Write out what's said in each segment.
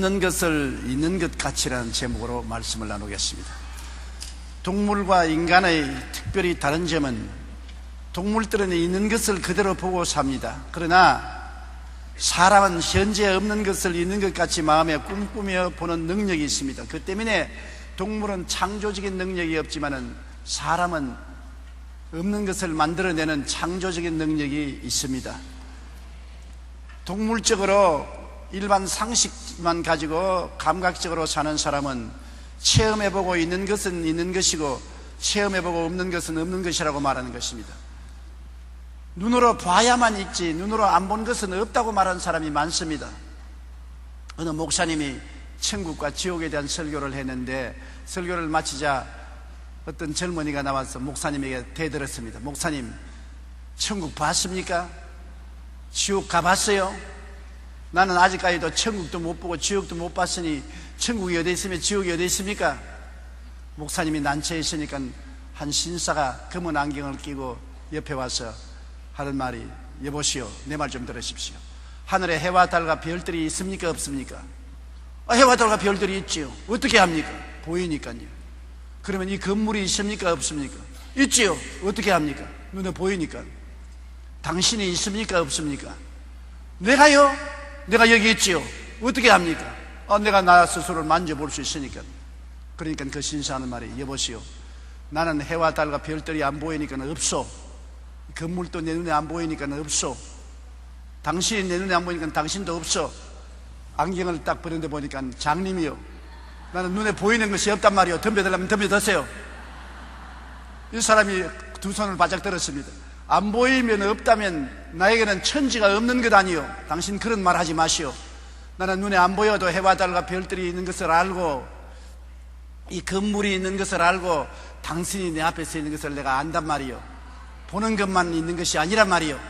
없는 것을 있는 것 같이라는 제목으로 말씀을 나누겠습니다. 동물과 인간의 특별히 다른 점은 동물들은 있는 것을 그대로 보고 삽니다. 그러나 사람은 현재 없는 것을 있는 것 같이 마음에 꿈꾸며 보는 능력이 있습니다. 그 때문에 동물은 창조적인 능력이 없지만은 사람은 없는 것을 만들어내는 창조적인 능력이 있습니다. 동물적으로 일반 상식만 가지고 감각적으로 사는 사람은 체험해보고 있는 것은 있는 것이고 체험해보고 없는 것은 없는 것이라고 말하는 것입니다. 눈으로 봐야만 있지 눈으로 안 본 것은 없다고 말하는 사람이 많습니다. 어느 목사님이 천국과 지옥에 대한 설교를 했는데 설교를 마치자 어떤 젊은이가 나와서 목사님에게 대들었습니다. 목사님, 천국 봤습니까? 지옥 가봤어요? 나는 아직까지도 천국도 못 보고 지옥도 못 봤으니 천국이 어디 있으면 지옥이 어디 있습니까? 목사님이 난처해 있으니까 한 신사가 검은 안경을 끼고 옆에 와서 하는 말이, 여보시오, 내 말 좀 들으십시오. 하늘에 해와 달과 별들이 있습니까 없습니까? 해와 달과 별들이 있지요. 어떻게 합니까? 보이니까요. 그러면 이 건물이 있습니까 없습니까? 있지요. 어떻게 합니까? 눈에 보이니까. 당신이 있습니까 없습니까? 내가요? 내가 여기 있지요. 어떻게 합니까? 내가 나 스스로를 만져볼 수 있으니까. 그러니까 그 신사하는 말이, 여보시오, 나는 해와 달과 별들이 안 보이니까 없소. 건물도 내 눈에 안 보이니까 없소. 당신이 내 눈에 안 보이니까 당신도 없어. 안경을 딱 버는데 보니까 장님이요, 나는 눈에 보이는 것이 없단 말이요. 덤벼들라면 덤벼드세요. 이 사람이 두 손을 바짝 들었습니다. 안 보이면 없다면 나에게는 천지가 없는 것 아니요. 당신 그런 말 하지 마시오. 나는 눈에 안 보여도 해와 달과 별들이 있는 것을 알고 이 건물이 있는 것을 알고 당신이 내 앞에 서 있는 것을 내가 안단 말이요. 보는 것만 있는 것이 아니란 말이요.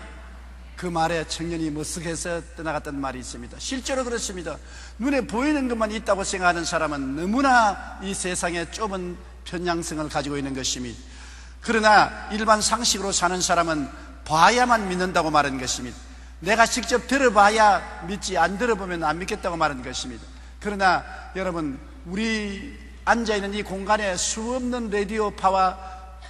그 말에 청년이 머쓱해서 떠나갔던 말이 있습니다. 실제로 그렇습니다. 눈에 보이는 것만 있다고 생각하는 사람은 너무나 이 세상에 좁은 편향성을 가지고 있는 것입니다. 그러나 일반 상식으로 사는 사람은 봐야만 믿는다고 말하는 것입니다. 내가 직접 들어봐야 믿지, 안 들어보면 안 믿겠다고 말하는 것입니다. 그러나 여러분, 우리 앉아있는 이 공간에 수없는 라디오파와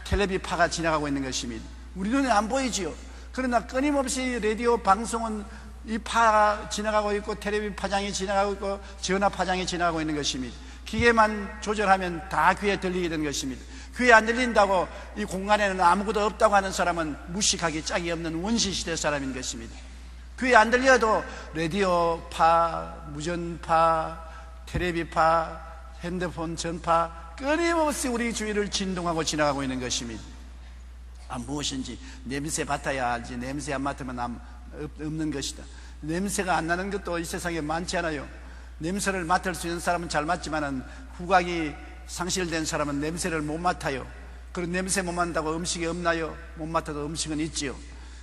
텔레비파가 지나가고 있는 것입니다. 우리 눈에 안 보이지요. 그러나 끊임없이 라디오 방송은 이 파가 지나가고 있고 텔레비 파장이 지나가고 있고 전화 파장이 지나가고 있는 것입니다. 기계만 조절하면 다 귀에 들리게 되는 것입니다. 귀에 안 들린다고 이 공간에는 아무것도 없다고 하는 사람은 무식하기 짝이 없는 원시시대 사람인 것입니다. 귀에 안 들려도 라디오파, 무전파, 텔레비파, 핸드폰 전파 끊임없이 우리 주위를 진동하고 지나가고 있는 것입니다. 무엇인지 냄새 맡아야 알지 냄새 안 맡으면 없는 것이다. 냄새가 안 나는 것도 이 세상에 많지 않아요. 냄새를 맡을 수 있는 사람은 잘 맡지만은 후각이 상실된 사람은 냄새를 못 맡아요. 그런 냄새 못 맡는다고 음식이 없나요? 못 맡아도 음식은 있지요.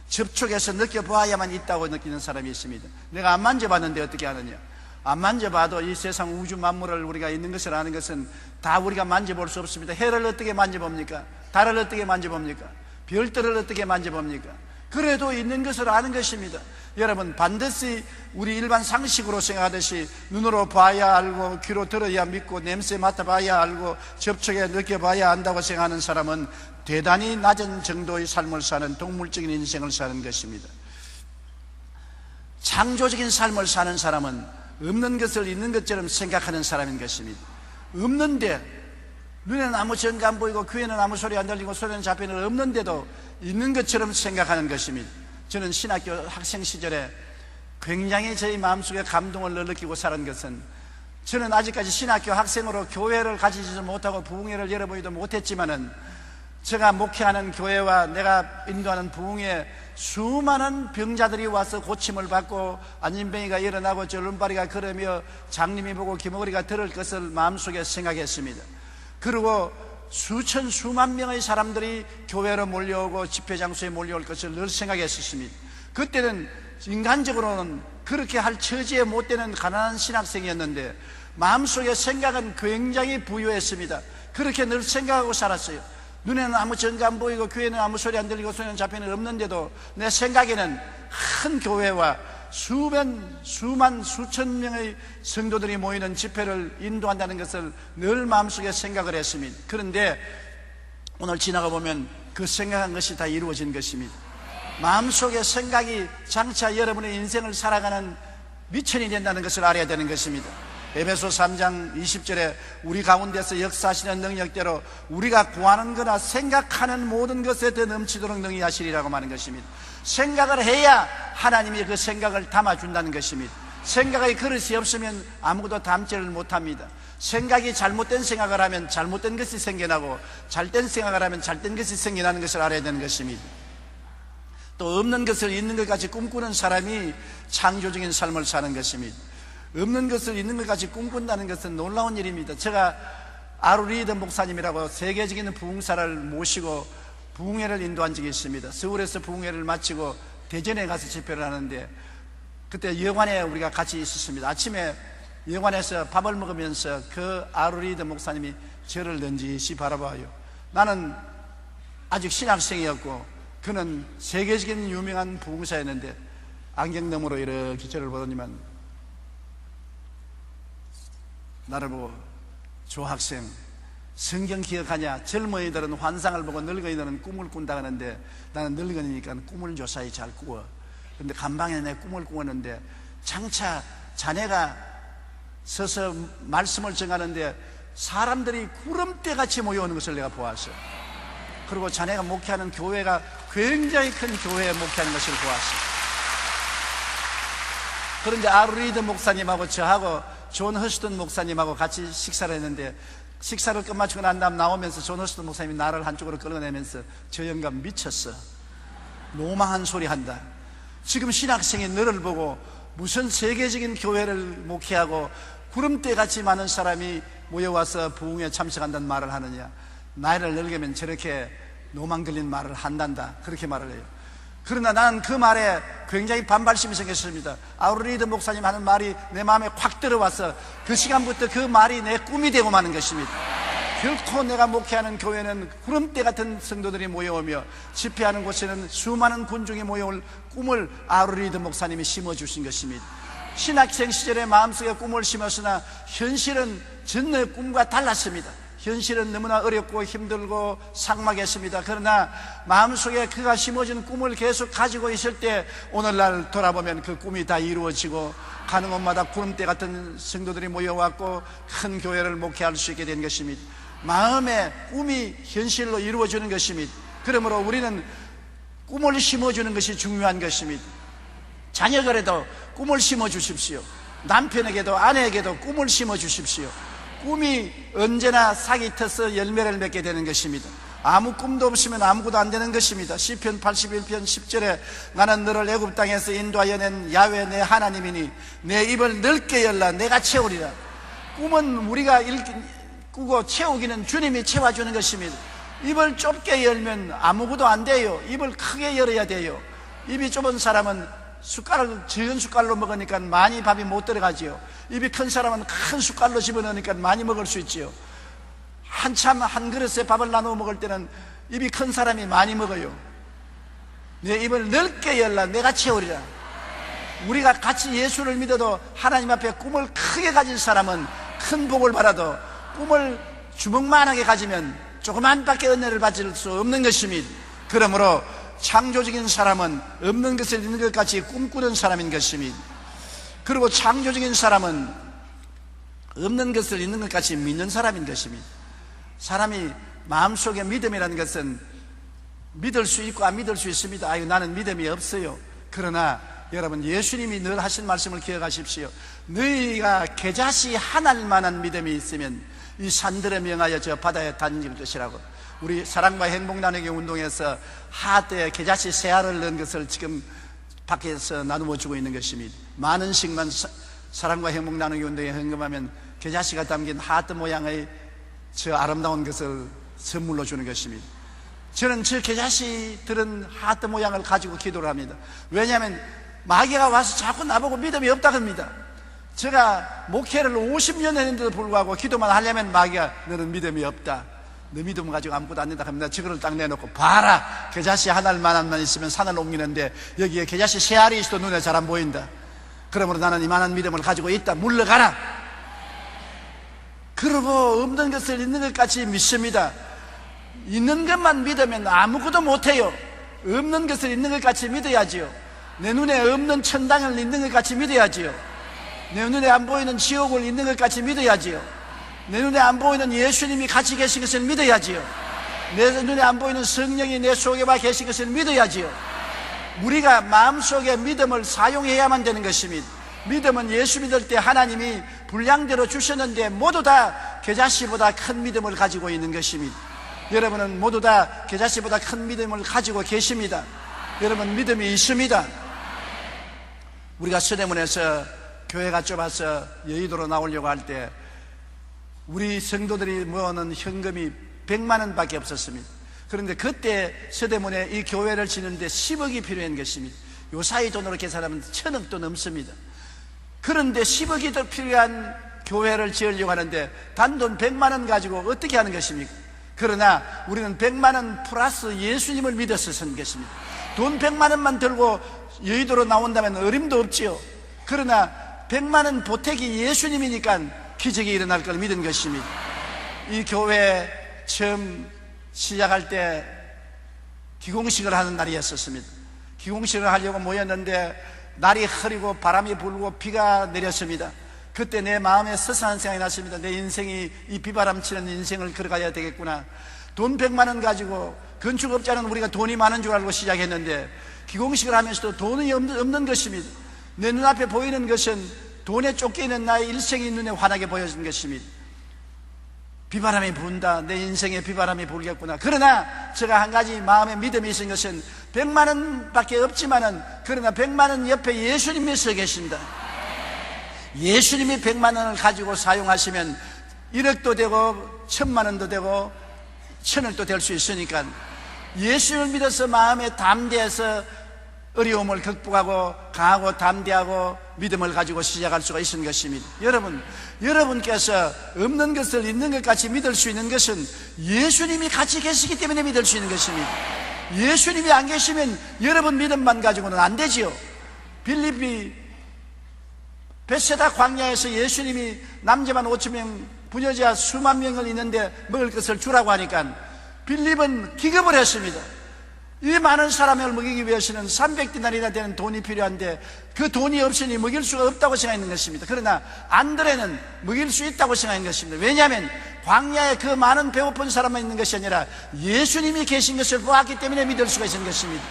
접촉해서 느껴봐야만 있다고 느끼는 사람이 있습니다. 내가 안 만져봤는데 어떻게 아느냐? 안 만져봐도 이 세상 우주 만물을 우리가 있는 것을 아는 것은 다 우리가 만져볼 수 없습니다. 해를 어떻게 만져봅니까? 달을 어떻게 만져봅니까? 별들을 어떻게 만져봅니까? 그래도 있는 것을 아는 것입니다. 여러분, 반드시 우리 일반 상식으로 생각하듯이 눈으로 봐야 알고 귀로 들어야 믿고 냄새 맡아봐야 알고 접촉해 느껴봐야 안다고 생각하는 사람은 대단히 낮은 정도의 삶을 사는 동물적인 인생을 사는 것입니다. 창조적인 삶을 사는 사람은 없는 것을 있는 것처럼 생각하는 사람인 것입니다. 없는데 눈에는 아무 전가 안 보이고 귀에는 아무 소리 안 들리고 소리는 잡히는 없는데도 있는 것처럼 생각하는 것입니다. 저는 신학교 학생 시절에 굉장히 저희 마음속에 감동을 느끼고 살은 것은, 저는 아직까지 신학교 학생으로 교회를 가지지 못하고 부흥회를 열어보지도 못했지만은 제가 목회하는 교회와 내가 인도하는 부흥회에 수많은 병자들이 와서 고침을 받고 안진뱅이가 일어나고 절름발이가 걸으며 장님이 보고 기머거리가 들을 것을 마음속에 생각했습니다. 그리고 수만 명의 사람들이 교회로 몰려오고 집회 장소에 몰려올 것을 늘 생각했었습니다. 그때는 인간적으로는 그렇게 할 처지에 못 되는 가난한 신학생이었는데 마음속에 생각은 굉장히 부유했습니다. 그렇게 늘 생각하고 살았어요. 눈에는 아무 전가 안 보이고 귀에는 아무 소리 안 들리고 손에는 잡히는 없는데도 내 생각에는 큰 교회와 수만 수천 명의 성도들이 모이는 집회를 인도한다는 것을 늘 마음속에 생각을 했습니다. 그런데 오늘 지나가 보면 그 생각한 것이 다 이루어진 것입니다. 마음속에 생각이 장차 여러분의 인생을 살아가는 미천이 된다는 것을 알아야 되는 것입니다. 에베소 3장 20절에 우리 가운데서 역사하시는 능력대로 우리가 구하는 거나 생각하는 모든 것에 더 넘치도록 능히 하시리라고 말하는 것입니다. 생각을 해야 하나님이 그 생각을 담아준다는 것입니다. 생각의 그릇이 없으면 아무것도 담지를 못합니다. 생각이 잘못된 생각을 하면 잘못된 것이 생겨나고 잘된 생각을 하면 잘된 것이 생겨나는 것을 알아야 되는 것입니다. 또 없는 것을 있는 것 같이 꿈꾸는 사람이 창조적인 삶을 사는 것입니다. 없는 것을 있는 것 같이 꿈꾼다는 것은 놀라운 일입니다. 제가 아루 리더 목사님이라고 세계적인 부흥사를 모시고 부흥회를 인도한 적이 있습니다. 서울에서 부흥회를 마치고 대전에 가서 집회를 하는데 그때 여관에 우리가 같이 있었습니다. 아침에 여관에서 밥을 먹으면서 그 아루 리더 목사님이 저를 넌지시 바라봐요. 나는 아직 신학생이었고 그는 세계적인 유명한 부흥사였는데 안경 너머로 이렇게 저를 보더니만 나를 보고 조학생 성경 기억하냐? 젊은이들은 환상을 보고 늙은이들은 꿈을 꾼다 하는데 나는 늙은이니까 꿈을 조사히 잘 꾸어. 그런데 간방에 내 꿈을 꾸었는데 장차 자네가 서서 말씀을 정하는데 사람들이 구름대같이 모여오는 것을 내가 보았어. 그리고 자네가 목회하는 교회가 굉장히 큰 교회에 목회하는 것을 보았어. 그런데 아루 리더 목사님하고 저하고 존 허스턴 목사님하고 같이 식사를 했는데 식사를 끝마치고 난 다음 나오면서 존 허스턴 목사님이 나를 한쪽으로 끌어내면서 저 영감 미쳤어. 노망한 소리 한다. 지금 신학생인 너를 보고 무슨 세계적인 교회를 목회하고 구름대같이 많은 사람이 모여와서 부흥에 참석한다는 말을 하느냐. 나이를 늙으면 저렇게 노망 들린 말을 한단다. 그렇게 말을 해요. 그러나 나는 그 말에 굉장히 반발심이 생겼습니다. 아루 리더 목사님 하는 말이 내 마음에 확 들어와서 그 시간부터 그 말이 내 꿈이 되고 마는 것입니다. 결코 내가 목회하는 교회는 구름대 같은 성도들이 모여오며 집회하는 곳에는 수많은 군중이 모여올 꿈을 아루 리더 목사님이 심어주신 것입니다. 신학생 시절에 마음속에 꿈을 심었으나 현실은 전의 꿈과 달랐습니다. 현실은 너무나 어렵고 힘들고 삭막했습니다. 그러나 마음속에 그가 심어진 꿈을 계속 가지고 있을 때 오늘날 돌아보면 그 꿈이 다 이루어지고 가는 곳마다 구름대 같은 성도들이 모여왔고 큰 교회를 목회할 수 있게 된 것입니다. 마음의 꿈이 현실로 이루어지는 것입니다. 그러므로 우리는 꿈을 심어주는 것이 중요한 것입니다. 자녀들에도 꿈을 심어주십시오. 남편에게도 아내에게도 꿈을 심어주십시오. 꿈이 언제나 싹이 트서 열매를 맺게 되는 것입니다. 아무 꿈도 없으면 아무것도 안 되는 것입니다. 시편 81편 10절에 나는 너를 애굽 땅에서 인도하여 낸 야훼 내 하나님이니 내 입을 넓게 열라 내가 채우리라. 꿈은 우리가 꾸고 채우기는 주님이 채워주는 것입니다. 입을 좁게 열면 아무것도 안 돼요. 입을 크게 열어야 돼요. 입이 좁은 사람은 적은 숟갈로 먹으니까 많이 밥이 못 들어가지요. 입이 큰 사람은 큰 숟갈로 집어넣으니까 많이 먹을 수 있지요. 한참 한 그릇에 밥을 나누어 먹을 때는 입이 큰 사람이 많이 먹어요. 내 입을 넓게 열라 내가 채우리라. 우리가 같이 예수를 믿어도 하나님 앞에 꿈을 크게 가진 사람은 큰 복을 받아도 꿈을 주먹만하게 가지면 조그만밖에 은혜를 받을 수 없는 것입니다. 그러므로 창조적인 사람은 없는 것을 있는 것 같이 꿈꾸는 사람인 것입니다. 그리고 창조적인 사람은 없는 것을 있는 것 같이 믿는 사람인 것입니다. 사람이 마음속에 믿음이라는 것은 믿을 수 있고 안 믿을 수 있습니다. 아유 나는 믿음이 없어요. 그러나 여러분 예수님이 늘 하신 말씀을 기억하십시오. 너희가 겨자씨 하나일 만한 믿음이 있으면 이 산들에 명하여 저 바다에 던질 것이라고. 우리 사랑과 행복 나누기 운동에서 하트에 겨자씨 세 알을 넣은 것을 지금 밖에서 나누어 주고 있는 것입니다. 많은 식만 사랑과 행복 나누기 운동에 헌금하면 겨자씨가 담긴 하트 모양의 저 아름다운 것을 선물로 주는 것입니다. 저는 저 겨자씨 들은 하트 모양을 가지고 기도를 합니다. 왜냐하면 마귀가 와서 자꾸 나보고 믿음이 없다고 합니다. 제가 목회를 50년 했는데도 불구하고 기도만 하려면 마귀가 너는 믿음이 없다. 너 믿음 가지고 아무것도 안 된다 합니다. 저거를 딱 내놓고 봐라 겨자씨 하나만한 있으면 산을 옮기는데 여기에 겨자씨 세 알이 있어도 눈에 잘 안 보인다. 그러므로 나는 이만한 믿음을 가지고 있다. 물러가라. 그러고 없는 것을 있는 것 같이 믿습니다. 있는 것만 믿으면 아무것도 못해요. 없는 것을 있는 것 같이 믿어야지요. 내 눈에 없는 천당을 있는 것 같이 믿어야지요. 내 눈에 안 보이는 지옥을 있는 것 같이 믿어야지요. 내 눈에 안 보이는 예수님이 같이 계신 것을 믿어야지요. 내 눈에 안 보이는 성령이 내 속에만 계신 것을 믿어야지요. 우리가 마음속에 믿음을 사용해야만 되는 것입니다. 믿음은 예수 믿을 때 하나님이 분량대로 주셨는데 모두 다 겨자씨보다 큰 믿음을 가지고 있는 것입니다. 여러분은 모두 다 겨자씨보다 큰 믿음을 가지고 계십니다. 여러분 믿음이 있습니다. 우리가 서대문에서 교회가 좁아서 여의도로 나오려고 할 때 우리 성도들이 모으는 현금이 100만 원밖에 없었습니다. 그런데 그때 서대문에 이 교회를 지는데 10억이 필요한 것입니다. 요사이 돈으로 계산하면 1000억도 넘습니다. 그런데 10억이 더 필요한 교회를 지으려고 하는데 단돈 100만 원 가지고 어떻게 하는 것입니까? 그러나 우리는 100만 원 플러스 예수님을 믿어서 선 것입니다. 돈 100만 원만 들고 여의도로 나온다면 어림도 없지요. 그러나 100만 원 보태기 예수님이니까 기적이 일어날 걸 믿은 것입니다. 이 교회 처음 시작할 때 기공식을 하는 날이었습니다. 기공식을 하려고 모였는데 날이 흐리고 바람이 불고 비가 내렸습니다. 그때 내 마음에 서산한 생각이 났습니다. 내 인생이 이 비바람 치는 인생을 걸어가야 되겠구나. 돈 100만 원 가지고 건축업자는 우리가 돈이 많은 줄 알고 시작했는데 기공식을 하면서도 돈이 없는 것입니다. 내 눈앞에 보이는 것은 돈에 쫓기는 나의 일생이 눈에 환하게 보여진 것입니다. 비바람이 분다. 내 인생에 비바람이 불겠구나. 그러나 제가 한 가지 마음에 믿음이 있은 것은 100만 원밖에 없지만은 그러나 100만 원 옆에 예수님이 서 계신다. 예수님이 100만 원을 가지고 사용하시면 1억도 되고 1000만 원도 되고 1000억도 될 수 있으니까 예수님을 믿어서 마음에 담대해서 어려움을 극복하고 강하고 담대하고 믿음을 가지고 시작할 수가 있는 것입니다. 여러분께서 없는 것을 있는 것 같이 믿을 수 있는 것은 예수님이 같이 계시기 때문에 믿을 수 있는 것입니다. 예수님이 안 계시면 여러분 믿음만 가지고는 안 되지요. 빌립비 벳세다 광야에서 예수님이 남자만 5,000명 부녀자 수만 명을 있는데 먹을 것을 주라고 하니까 빌립은 기겁을 했습니다. 이 많은 사람을 먹이기 위해서는 300디나리나 되는 돈이 필요한데 그 돈이 없으니 먹일 수가 없다고 생각했는 것입니다. 그러나 안드레는 먹일 수 있다고 생각한 것입니다. 왜냐하면 광야에 그 많은 배고픈 사람만 있는 것이 아니라 예수님이 계신 것을 보았기 때문에 믿을 수가 있는 것입니다.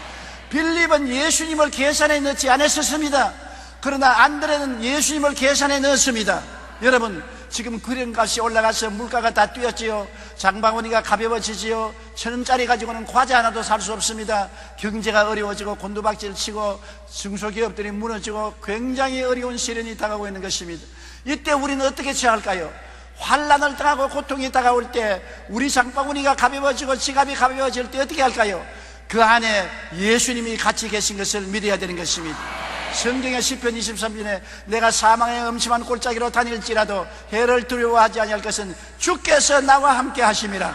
빌립은 예수님을 계산에 넣지 않았었습니다. 그러나 안드레는 예수님을 계산에 넣었습니다. 여러분 지금 기름값이 올라가서 물가가 다 뛰었지요. 장바구니가 가벼워지지요. 1,000원짜리 가지고는 과자 하나도 살 수 없습니다. 경제가 어려워지고 곤두박질 치고 중소기업들이 무너지고 굉장히 어려운 시련이 다가오고 있는 것입니다. 이때 우리는 어떻게 취할까요? 환난을 당하고 고통이 다가올 때 우리 장바구니가 가벼워지고 지갑이 가벼워질 때 어떻게 할까요? 그 안에 예수님이 같이 계신 것을 믿어야 되는 것입니다. 성경의 시편 23편에 내가 사망의 음침한 골짜기로 다닐지라도 해를 두려워하지 아니할 것은 주께서 나와 함께 하심이라.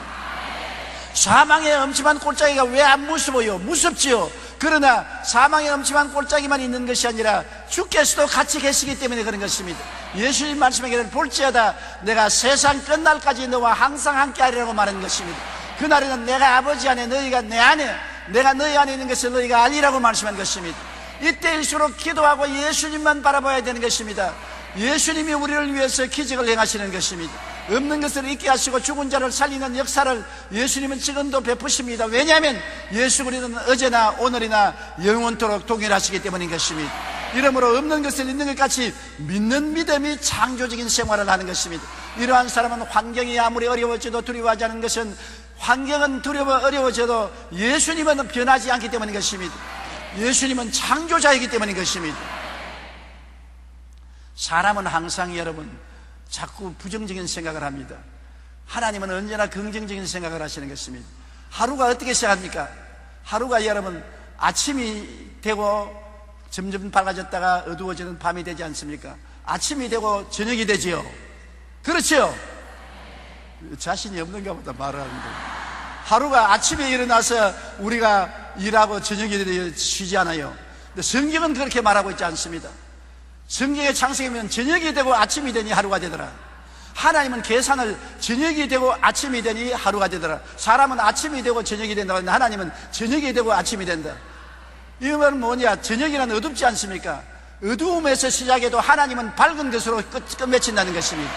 사망의 음침한 골짜기가 왜 안 무서워요? 무섭지요. 그러나 사망의 음침한 골짜기만 있는 것이 아니라 주께서도 같이 계시기 때문에 그런 것입니다. 예수님 말씀에 볼지어다 내가 세상 끝날까지 너와 항상 함께 하리라고 말한 것입니다. 그날에는 내가 아버지 안에 너희가 내 안에 내가 너희 안에 있는 것을 너희가 알리라고 말씀한 것입니다. 이때일수록 기도하고 예수님만 바라봐야 되는 것입니다. 예수님이 우리를 위해서 기적을 행하시는 것입니다. 없는 것을 있게 하시고 죽은 자를 살리는 역사를 예수님은 지금도 베푸십니다. 왜냐하면 예수 그리스도는 어제나 오늘이나 영원토록 동일하시기 때문인 것입니다. 이러므로 없는 것을 있는 것 같이 믿는 믿음이 창조적인 생활을 하는 것입니다. 이러한 사람은 환경이 아무리 어려워져도 두려워하지 않는 것은 환경은 어려워져도 예수님은 변하지 않기 때문인 것입니다. 예수님은 창조자이기 때문인 것입니다. 사람은 항상 여러분 자꾸 부정적인 생각을 합니다. 하나님은 언제나 긍정적인 생각을 하시는 것입니다. 하루가 어떻게 시작합니까? 하루가 여러분 아침이 되고 점점 밝아졌다가 어두워지는 밤이 되지 않습니까? 아침이 되고 저녁이 되지요. 그렇죠? 자신이 없는가 보다 말을 하는데 하루가 아침에 일어나서 우리가 일하고 저녁에 쉬지 않아요. 근데 성경은 그렇게 말하고 있지 않습니다. 성경의 창세기면 저녁이 되고 아침이 되니 하루가 되더라. 하나님은 계산을 저녁이 되고 아침이 되니 하루가 되더라. 사람은 아침이 되고 저녁이 된다고 하는데 하나님은 저녁이 되고 아침이 된다. 이건 뭐냐? 저녁이란 어둡지 않습니까? 어두움에서 시작해도 하나님은 밝은 것으로 끝맺힌다는 것입니다.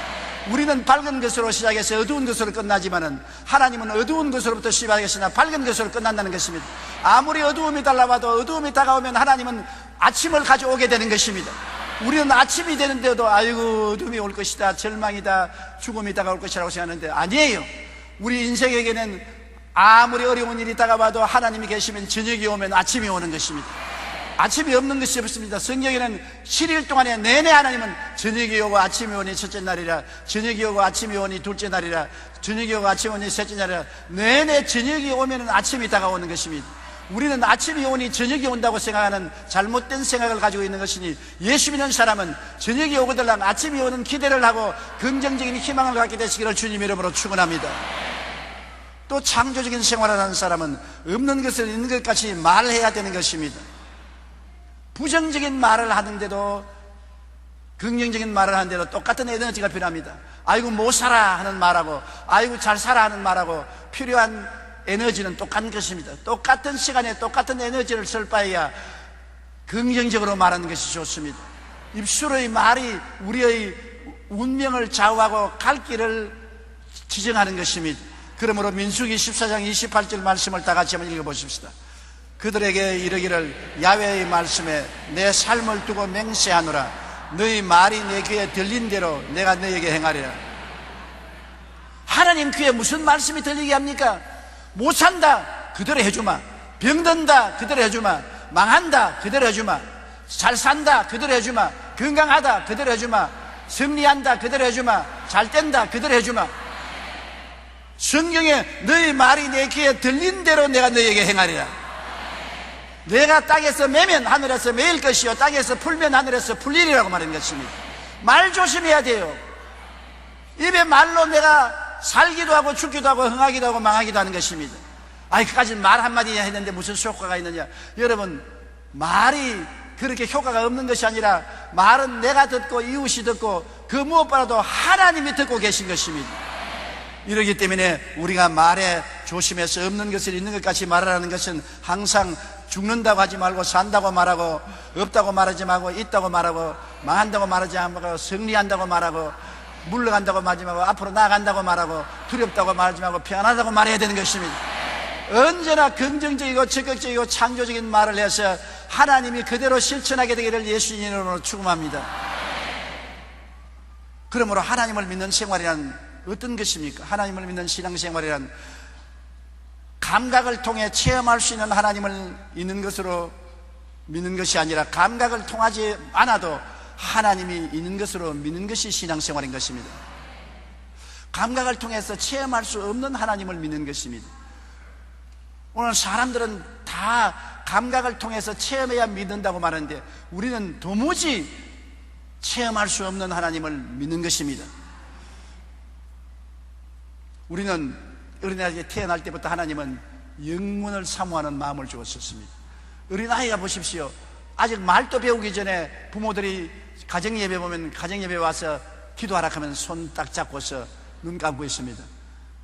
우리는 밝은 것으로 시작해서 어두운 것으로 끝나지만은 하나님은 어두운 것으로부터 시작했으나 밝은 것으로 끝난다는 것입니다. 아무리 어두움이 달라와도 어두움이 다가오면 하나님은 아침을 가져오게 되는 것입니다. 우리는 아침이 되는데도 아이고 어둠이 올 것이다, 절망이다, 죽음이 다가올 것이라고 생각하는데 아니에요. 우리 인생에게는 아무리 어려운 일이 다가와도 하나님이 계시면 저녁이 오면 아침이 오는 것입니다. 아침이 없는 것이 없습니다. 성경에는 7일 동안에 내내 하나님은 저녁이 오고 아침이 오니 첫째 날이라, 저녁이 오고 아침이 오니 둘째 날이라, 저녁이 오고 아침이 오니 셋째 날이라, 내내 저녁이 오면 아침이 다가오는 것입니다. 우리는 아침이 오니 저녁이 온다고 생각하는 잘못된 생각을 가지고 있는 것이니, 예수 믿는 사람은 저녁이 오거들랑 아침이 오는 기대를 하고 긍정적인 희망을 갖게 되시기를 주님 이름으로 축원합니다. 또 창조적인 생활을 하는 사람은 없는 것을 있는 것 같이 말해야 되는 것입니다. 부정적인 말을 하는데도 긍정적인 말을 하는데도 똑같은 에너지가 필요합니다. 아이고 못 살아 하는 말하고 아이고 잘 살아 하는 말하고 필요한 에너지는 똑같은 것입니다. 똑같은 시간에 똑같은 에너지를 쓸 바에야 긍정적으로 말하는 것이 좋습니다. 입술의 말이 우리의 운명을 좌우하고 갈 길을 지정하는 것입니다. 그러므로 민수기 14장 28절 말씀을 다 같이 한번 읽어보십시다. 그들에게 이르기를 야훼의 말씀에 내 삶을 두고 맹세하노라. 너희 말이 내 귀에 들린 대로 내가 너에게 행하리라. 하나님 귀에 무슨 말씀이 들리게 합니까? 못 산다 그대로 해주마, 병든다 그대로 해주마, 망한다 그대로 해주마, 잘 산다 그대로 해주마, 건강하다 그대로 해주마, 승리한다 그대로 해주마, 잘 된다 그대로 해주마. 성경에 너희 말이 내 귀에 들린 대로 내가 너에게 행하리라. 내가 땅에서 매면 하늘에서 매일 것이요 땅에서 풀면 하늘에서 풀리리라고 말하는 것입니다. 말 조심해야 돼요. 입에 말로 내가 살기도 하고 죽기도 하고 흥하기도 하고 망하기도 하는 것입니다. 아이 그까지 말 한마디 했는데 무슨 효과가 있느냐? 여러분, 말이 그렇게 효과가 없는 것이 아니라 말은 내가 듣고 이웃이 듣고 그 무엇보다도 하나님이 듣고 계신 것입니다. 이러기 때문에 우리가 말에 조심해서 없는 것을 있는 것 같이 말하라는 것은 항상 죽는다고 하지 말고 산다고 말하고, 없다고 말하지 말고 있다고 말하고, 망한다고 말하지 말고, 승리한다고 말하고, 물러간다고 말하지 말고, 앞으로 나아간다고 말하고, 두렵다고 말하지 말고 편안하다고 말해야 되는 것입니다. 언제나 긍정적이고 적극적이고 창조적인 말을 해서 하나님이 그대로 실천하게 되기를 예수님 이름으로 축원합니다. 그러므로 하나님을 믿는 생활이란 어떤 것입니까? 하나님을 믿는 신앙생활이란 감각을 통해 체험할 수 있는 하나님을 있는 것으로 믿는 것이 아니라 감각을 통하지 않아도 하나님이 있는 것으로 믿는 것이 신앙생활인 것입니다. 감각을 통해서 체험할 수 없는 하나님을 믿는 것입니다. 오늘 사람들은 다 감각을 통해서 체험해야 믿는다고 말하는데 우리는 도무지 체험할 수 없는 하나님을 믿는 것입니다. 우리는 어린아이가 태어날 때부터 하나님은 영문을 사모하는 마음을 주었었습니다. 어린아이가 보십시오. 아직 말도 배우기 전에 부모들이 가정예배 보면 가정예배 와서 기도하라 하면 손 딱 잡고서 눈 감고 있습니다.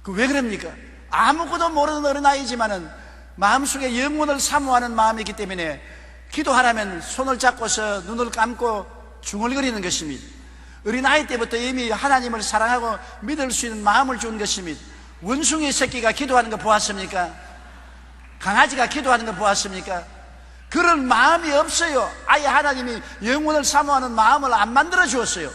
그 왜 그럽니까? 아무것도 모르는 어린아이지만은 마음속에 영문을 사모하는 마음이 있기 때문에 기도하라면 손을 잡고서 눈을 감고 중얼거리는 것입니다. 어린아이 때부터 이미 하나님을 사랑하고 믿을 수 있는 마음을 준 것입니다. 원숭이 새끼가 기도하는 거 보았습니까? 강아지가 기도하는 거 보았습니까? 그런 마음이 없어요. 아예 하나님이 영혼을 사모하는 마음을 안 만들어 주었어요.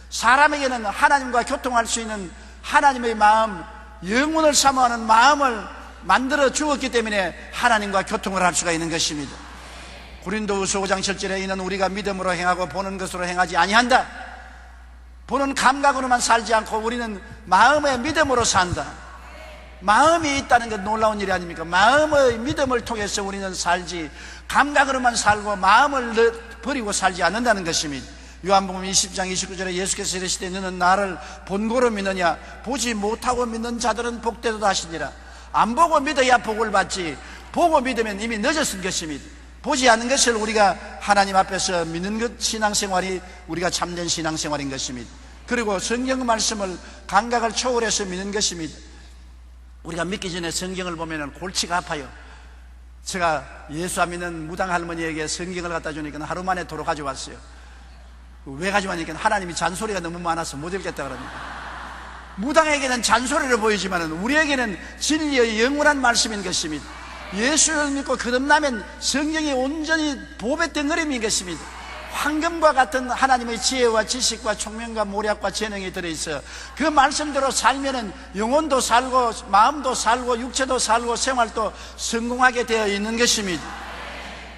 사람에게는 하나님과 교통할 수 있는 하나님의 마음, 영혼을 사모하는 마음을 만들어 주었기 때문에 하나님과 교통을 할 수가 있는 것입니다. 고린도후서 5장 7절에 이는 우리가 믿음으로 행하고 보는 것으로 행하지 아니한다. 보는 감각으로만 살지 않고 우리는 마음의 믿음으로 산다. 마음이 있다는 건 놀라운 일이 아닙니까? 마음의 믿음을 통해서 우리는 살지 감각으로만 살고 마음을 버리고 살지 않는다는 것입니다. 요한복음 20장 29절에 예수께서 이르시되 너는 나를 본고로 믿느냐? 보지 못하고 믿는 자들은 복되도다 하시니라. 안 보고 믿어야 복을 받지 보고 믿으면 이미 늦었은 것입니다. 보지 않는 것을 우리가 하나님 앞에서 믿는 것, 신앙생활이 우리가 참된 신앙생활인 것입니다. 그리고 성경 말씀을 감각을 초월해서 믿는 것입니다. 우리가 믿기 전에 성경을 보면 골치가 아파요. 제가 예수 안 믿는 무당 할머니에게 성경을 갖다 주니까 하루 만에 도로 가져왔어요. 왜 가져왔냐니까 하나님이 잔소리가 너무 많아서 못 읽겠다 그럽니다. 무당에게는 잔소리를 보이지만 우리에게는 진리의 영원한 말씀인 것입니다. 예수를 믿고 거듭나면 성경이 온전히 보배 덩어리인 것입니다. 황금과 같은 하나님의 지혜와 지식과 총명과 모략과 재능이 들어있어 그 말씀대로 살면은 영혼도 살고 마음도 살고 육체도 살고 생활도 성공하게 되어 있는 것입니다.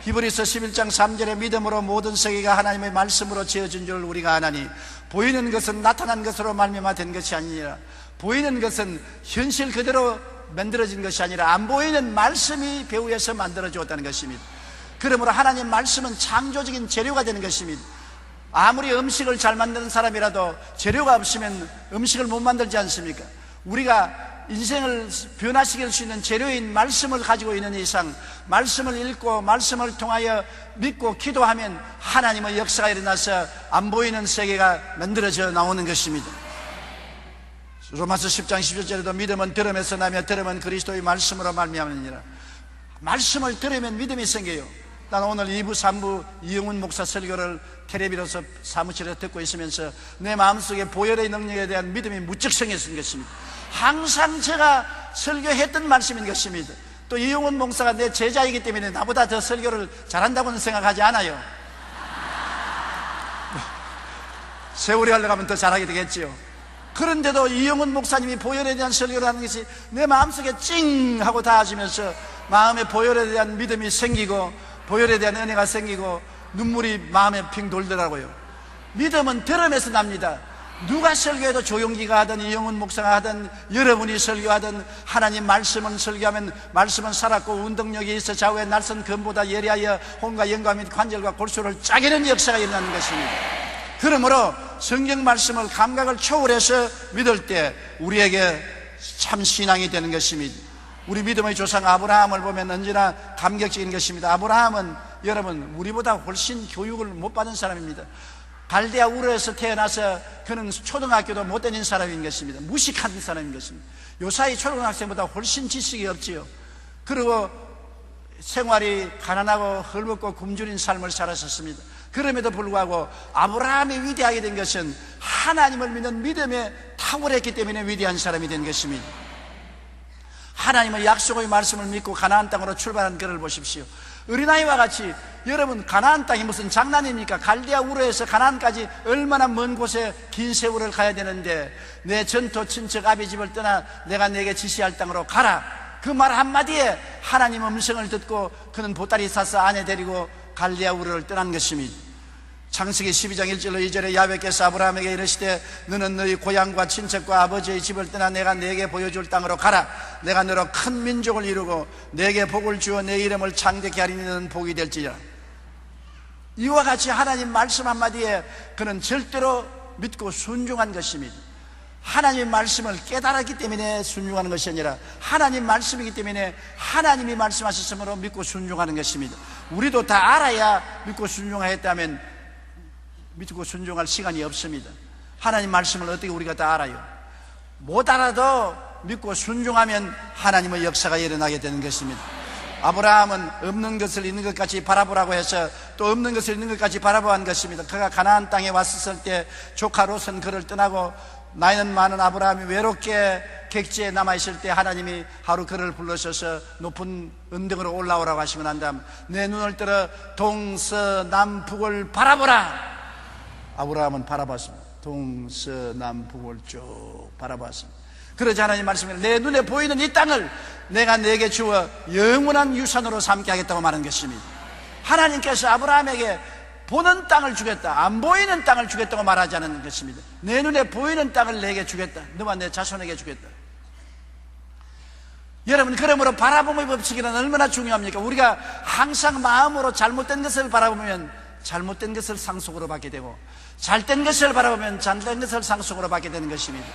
히브리서 11장 3절에 믿음으로 모든 세계가 하나님의 말씀으로 지어진 줄 우리가 아나니 보이는 것은 나타난 것으로 말미암아 된 것이 아니라 보이는 것은 현실 그대로 만들어진 것이 아니라 안 보이는 말씀이 배후에서 만들어 주었다는 것입니다. 그러므로 하나님 말씀은 창조적인 재료가 되는 것입니다. 아무리 음식을 잘 만드는 사람이라도 재료가 없으면 음식을 못 만들지 않습니까? 우리가 인생을 변화시킬 수 있는 재료인 말씀을 가지고 있는 이상 말씀을 읽고 말씀을 통하여 믿고 기도하면 하나님의 역사가 일어나서 안 보이는 세계가 만들어져 나오는 것입니다. 로마서 10장 17절에도 믿음은 들음에서 나며 들음은 그리스도의 말씀으로 말미암느니라. 말씀을 들으면 믿음이 생겨요. 난 오늘 2부 3부 이영훈 목사 설교를 텔레비전에서 사무실에서 듣고 있으면서 내 마음속에 보혈의 능력에 대한 믿음이 무척 생겼던 것입니다. 항상 제가 설교했던 말씀인 것입니다. 또 이영훈 목사가 내 제자이기 때문에 나보다 더 설교를 잘한다고는 생각하지 않아요. 세월이 흘러가면 더 잘하게 되겠지요. 그런데도 이영훈 목사님이 보혈에 대한 설교를 하는 것이 내 마음속에 찡 하고 닿아지면서 마음에 보혈에 대한 믿음이 생기고 보혈에 대한 은혜가 생기고 눈물이 마음에 핑 돌더라고요. 믿음은 들음에서 납니다. 누가 설교해도 조용기가 하든 이영훈 목사가 하든 여러분이 설교하든 하나님 말씀은 설교하면 말씀은 살았고 운동력이 있어 좌우의 날선 검보다 예리하여 혼과 영과 및 관절과 골수를 짜기는 역사가 일어나는 것입니다. 그러므로 성경 말씀을 감각을 초월해서 믿을 때 우리에게 참 신앙이 되는 것입니다. 우리 믿음의 조상 아브라함을 보면 언제나 감격적인 것입니다. 아브라함은 여러분 우리보다 훨씬 교육을 못 받은 사람입니다. 갈대아 우르에서 태어나서 그는 초등학교도 못 다닌 사람인 것입니다. 무식한 사람인 것입니다. 요사이 초등학생보다 훨씬 지식이 없지요. 그리고 생활이 가난하고 헐벗고 굶주린 삶을 살았었습니다. 그럼에도 불구하고 아브라함이 위대하게 된 것은 하나님을 믿는 믿음에 탁월했기 때문에 위대한 사람이 된 것입니다. 하나님의 약속의 말씀을 믿고 가나안 땅으로 출발한 그를 보십시오. 어린아이와 같이 여러분 가나안 땅이 무슨 장난입니까? 갈대아 우르에서 가나안까지 얼마나 먼 곳에 긴 세월을 가야 되는데 내 전토 친척 아비 집을 떠나 내가 내게 지시할 땅으로 가라. 그 말 한마디에 하나님 음성을 듣고 그는 보따리 싸서 아내 데리고 갈대아 우르를 떠난 것입니다. 창세기 12장 1절로 2절에 야훼께서 아브라함에게 이르시되 너는 너희 고향과 친척과 아버지의 집을 떠나 내가 네게 보여줄 땅으로 가라. 내가 너로 큰 민족을 이루고 네게 복을 주어 내 이름을 창대케 하리니 너는 복이 될지라. 이와 같이 하나님 말씀 한마디에 그는 절대로 믿고 순종한 것입니다. 하나님의 말씀을 깨달았기 때문에 순종하는 것이 아니라 하나님 말씀이기 때문에 하나님이 말씀하셨으므로 믿고 순종하는 것입니다. 우리도 다 알아야 믿고 순종하였다면 믿고 순종할 시간이 없습니다. 하나님 말씀을 어떻게 우리가 다 알아요? 못 알아도 믿고 순종하면 하나님의 역사가 일어나게 되는 것입니다. 아브라함은 없는 것을 있는 것 같이 바라보라고 해서 또 없는 것을 있는 것 같이 바라보한 것입니다. 그가 가나안 땅에 왔을 때 조카 롯은 그를 떠나고 나이는 많은 아브라함이 외롭게 객지에 남아있을 때 하나님이 하루 그를 불러셔서 높은 언덕으로 올라오라고 하시고 난 다음 내 눈을 들어 동서남북을 바라보라. 아브라함은 바라봤습니다. 동서남북을 쭉 바라봤습니다. 그러자 하나님 말씀을 내 눈에 보이는 이 땅을 내가 내게 주어 영원한 유산으로 삼게 하겠다고 말한 것입니다. 하나님께서 아브라함에게 보는 땅을 주겠다, 안 보이는 땅을 주겠다고 말하지 않은 것입니다. 내 눈에 보이는 땅을 내게 주겠다, 너와 내 자손에게 주겠다. 여러분, 그러므로 바라봄의 법칙이란 얼마나 중요합니까? 우리가 항상 마음으로 잘못된 것을 바라보면 잘못된 것을 상속으로 받게 되고 잘된 것을 바라보면 잘된 것을 상속으로 받게 되는 것입니다.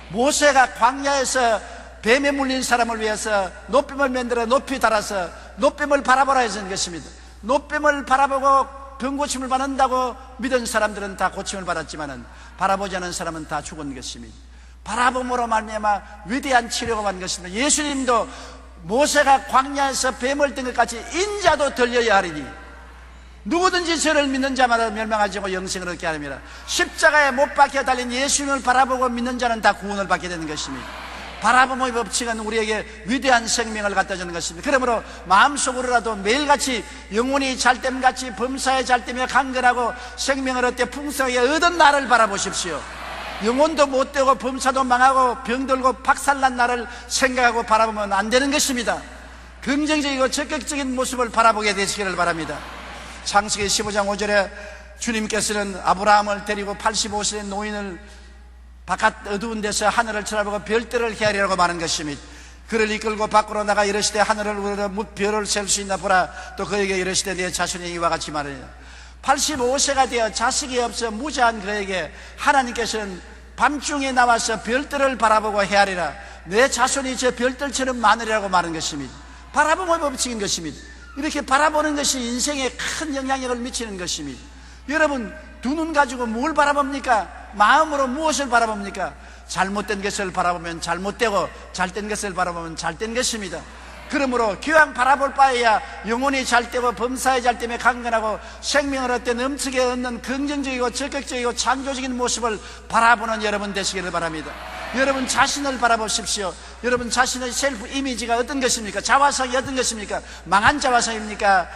모세가 광야에서 뱀에 물린 사람을 위해서 노뱀을 만들어 높이 달아서 노뱀을 바라보라 했던 것입니다. 노뱀을 바라보고 병 고침을 받는다고 믿은 사람들은 다 고침을 받았지만은 바라보지 않은 사람은 다 죽은 것입니다. 바라봄으로 말미암아 위대한 치료가 받은 것입니다. 예수님도 모세가 광야에서 뱀을 뜬 것 같이 인자도 들려야 하리니 누구든지 저를 믿는 자마다 멸망하지 않고 영생을 얻게 하느니라. 십자가에 못 박혀 달린 예수님을 바라보고 믿는 자는 다 구원을 받게 되는 것입니다. 바라봄의 법칙은 우리에게 위대한 생명을 갖다 주는 것입니다. 그러므로 마음속으로라도 매일같이 영혼이 잘됨같이 범사에 잘되며 강건하고 생명을 얻되 풍성하게 얻은 나를 바라보십시오. 영혼도 못되고 범사도 망하고 병들고 박살난 나를 생각하고 바라보면 안 되는 것입니다. 긍정적이고 적극적인 모습을 바라보게 되시기를 바랍니다. 창세기 15장 5절에 주님께서는 아브라함을 데리고 85세의 노인을 바깥 어두운 데서 하늘을 쳐다보고 별들을 헤아리라고 말한 것입니다. 그를 이끌고 밖으로 나가 이르시되 하늘을 우러러 별을 셀 수 있나 보라. 또 그에게 이르시되 내 자손이 이와 같이 말하리라. 85세가 되어 자식이 없어 무자한 그에게 하나님께서는 밤중에 나와서 별들을 바라보고 헤아리라. 내 자손이 저 별들처럼 많으리라고 말한 것입니다. 바라봄의 법칙인 것입니다. 이렇게 바라보는 것이 인생에 큰 영향력을 미치는 것입니다. 여러분, 두 눈 가지고 뭘 바라봅니까? 마음으로 무엇을 바라봅니까? 잘못된 것을 바라보면 잘못되고 잘된 것을 바라보면 잘된 것입니다. 그러므로 교양 바라볼 바에야 영혼이 잘되고 범사에 잘되며 강건하고 생명을 얻되 넘치게 얻는 긍정적이고 적극적이고 창조적인 모습을 바라보는 여러분 되시기를 바랍니다. 여러분 자신을 바라보십시오. 여러분 자신의 셀프 이미지가 어떤 것입니까? 자화상이 어떤 것입니까? 망한 자화상입니까?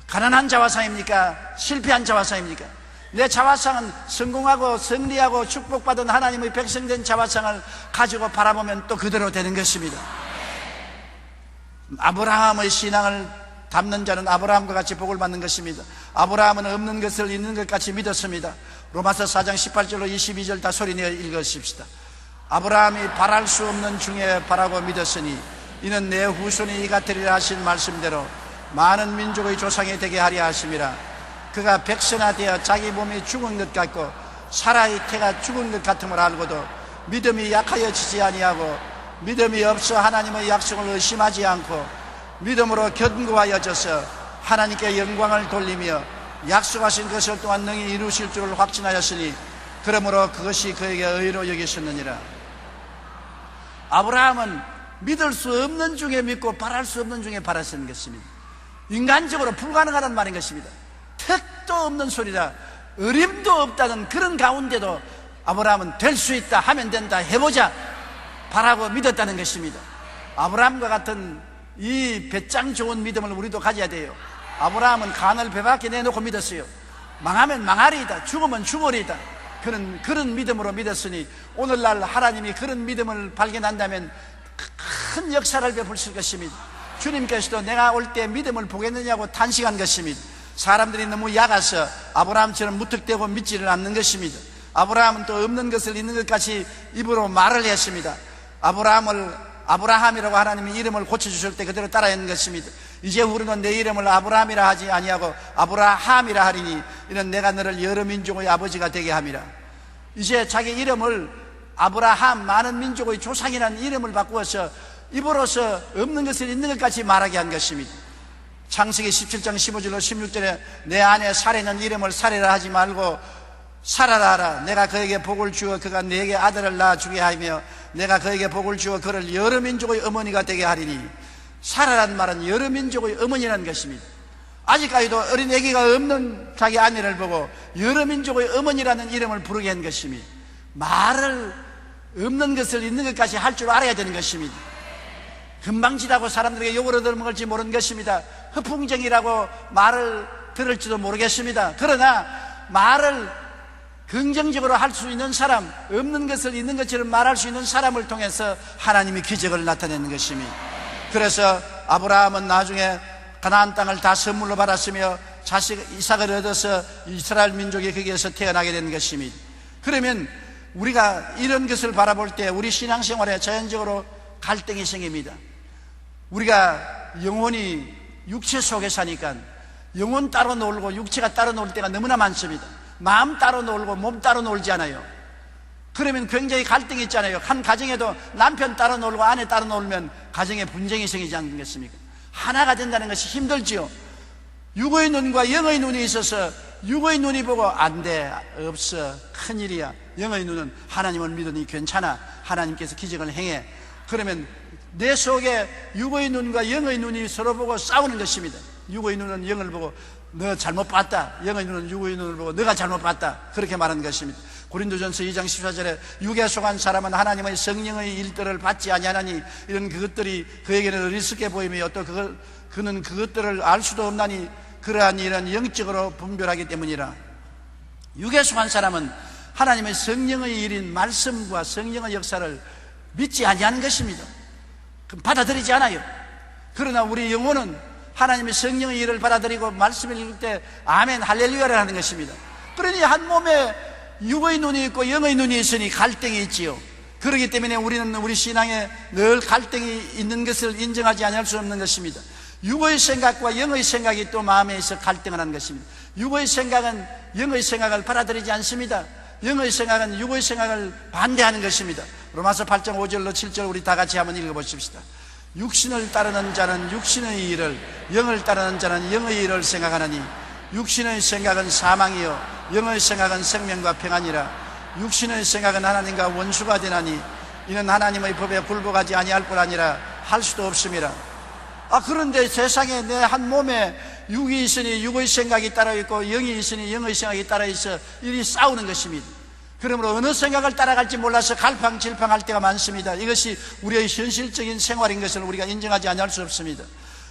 가난한 자화상입니까? 실패한 자화상입니까? 내 자화상은 성공하고 승리하고 축복받은 하나님의 백성된 자화상을 가지고 바라보면 또 그대로 되는 것입니다. 아브라함의 신앙을 담는 자는 아브라함과 같이 복을 받는 것입니다. 아브라함은 없는 것을 있는 것 같이 믿었습니다. 로마서 4장 18절로 22절 다 소리내어 읽으십시다. 아브라함이 바랄 수 없는 중에 바라고 믿었으니 이는 내 후손이 이가 되리라 하신 말씀대로 많은 민족의 조상이 되게 하려 하심이라. 그가 백선화되어 자기 몸이 죽은 것 같고 사라의 태가 죽은 것 같음을 알고도 믿음이 약하여지지 아니하고 믿음이 없어 하나님의 약속을 의심하지 않고 믿음으로 견고하여져서 하나님께 영광을 돌리며 약속하신 것을 또한 능히 이루실 줄을 확신하였으니 그러므로 그것이 그에게 의로 여기셨느니라. 아브라함은 믿을 수 없는 중에 믿고 바랄 수 없는 중에 바랐던 것입니다. 인간적으로 불가능하다는 말인 것입니다. 택도 없는 소리라 어림도 없다는 그런 가운데도 아브라함은 될 수 있다, 하면 된다, 해보자 바라고 믿었다는 것입니다. 아브라함과 같은 이 배짱 좋은 믿음을 우리도 가져야 돼요. 아브라함은 간을 배 밖에 내놓고 믿었어요. 망하면 망하리이다, 죽으면 죽으리이다. 그런 믿음으로 믿었으니 오늘날 하나님이 그런 믿음을 발견한다면 큰 역사를 베푸실 것입니다. 주님께서도 내가 올 때 믿음을 보겠느냐고 탄식한 것입니다. 사람들이 너무 약해서 아브라함처럼 무턱대고 믿지를 않는 것입니다. 아브라함은 또 없는 것을 있는 것 같이 입으로 말을 했습니다. 아브라함이라고 하나님이 이름을 고쳐주실 때 그대로 따라 했는 것입니다. 이제 우리는 내 이름을 아브라함이라 하지 아니하고 아브라함이라 하리니 이는 내가 너를 여러 민족의 아버지가 되게 함이라. 이제 자기 이름을 아브라함, 많은 민족의 조상이라는 이름을 바꾸어서 입으로서 없는 것을 있는 것 같이 말하게 한 것입니다. 창세기 17장 15절로 16절에 내 아내 사레는 이름을 사레라 하지 말고 사라라 하라. 내가 그에게 복을 주어 그가 네게 아들을 낳아주게 하며 내가 그에게 복을 주어 그를 여러 민족의 어머니가 되게 하리니. 사라라는 말은 여러 민족의 어머니라는 것입니다. 아직까지도 어린 아기가 없는 자기 아내를 보고 여러 민족의 어머니라는 이름을 부르게 한 것입니다. 말을 없는 것을 있는 것까지 할 줄 알아야 되는 것입니다. 금방지다고 사람들에게 욕을 얻어먹을지 모르는 것입니다. 허풍쟁이라고 말을 들을지도 모르겠습니다. 그러나 말을 긍정적으로 할 수 있는 사람, 없는 것을 있는 것처럼 말할 수 있는 사람을 통해서 하나님이 기적을 나타내는 것입니다. 그래서 아브라함은 나중에 가나안 땅을 다 선물로 받았으며 자식 이삭을 얻어서 이스라엘 민족이 거기에서 태어나게 된 것입니다. 그러면 우리가 이런 것을 바라볼 때 우리 신앙생활에 자연적으로 갈등이 생깁니다. 우리가 영혼이 육체 속에 사니까 영혼 따로 놀고 육체가 따로 놀 때가 너무나 많습니다. 마음 따로 놀고 몸 따로 놀지 않아요. 그러면 굉장히 갈등이 있잖아요. 한 가정에도 남편 따로 놀고 아내 따로 놀면 가정에 분쟁이 생기지 않겠습니까? 하나가 된다는 것이 힘들지요. 육의 눈과 영의 눈이 있어서 육의 눈이 보고 안 돼, 없어, 큰일이야. 영의 눈은 하나님을 믿으니 괜찮아, 하나님께서 기적을 행해. 그러면 내 속에 육의 눈과 영의 눈이 서로 보고 싸우는 것입니다. 육의 눈은 영을 보고 너 잘못 봤다, 영의 눈은 육의 눈을 보고 너가 잘못 봤다, 그렇게 말하는 것입니다. 고린도전서 2장 14절에 육에 속한 사람은 하나님의 성령의 일들을 받지 아니하나니 이런 그것들이 그에게는 어리석게 보이며 또 그는 그것들을 알 수도 없나니 그러한 일은 영적으로 분별하기 때문이라. 육에 속한 사람은 하나님의 성령의 일인 말씀과 성령의 역사를 믿지 아니하는 것입니다. 받아들이지 않아요. 그러나 우리 영혼은 하나님의 성령의 일을 받아들이고 말씀을 읽을 때 아멘 할렐루야를 하는 것입니다. 그러니 한 몸에 육의 눈이 있고 영의 눈이 있으니 갈등이 있지요. 그렇기 때문에 우리는 우리 신앙에 늘 갈등이 있는 것을 인정하지 않을 수 없는 것입니다. 육의 생각과 영의 생각이 또 마음에 있어 갈등을 하는 것입니다. 육의 생각은 영의 생각을 받아들이지 않습니다. 영의 생각은 육의 생각을 반대하는 것입니다. 로마서 8장 5절로 7절 우리 다 같이 한번 읽어보십시다. 육신을 따르는 자는 육신의 일을, 영을 따르는 자는 영의 일을 생각하나니 육신의 생각은 사망이요 영의 생각은 생명과 평안이라. 육신의 생각은 하나님과 원수가 되나니 이는 하나님의 법에 굴복하지 아니할 뿐 아니라 할 수도 없음이라. 그런데 세상에 내 한 몸에 육이 있으니 육의 생각이 따라 있고 영이 있으니 영의 생각이 따라 있어 이리 싸우는 것입니다. 그러므로 어느 생각을 따라갈지 몰라서 갈팡질팡할 때가 많습니다. 이것이 우리의 현실적인 생활인 것을 우리가 인정하지 않을 수 없습니다.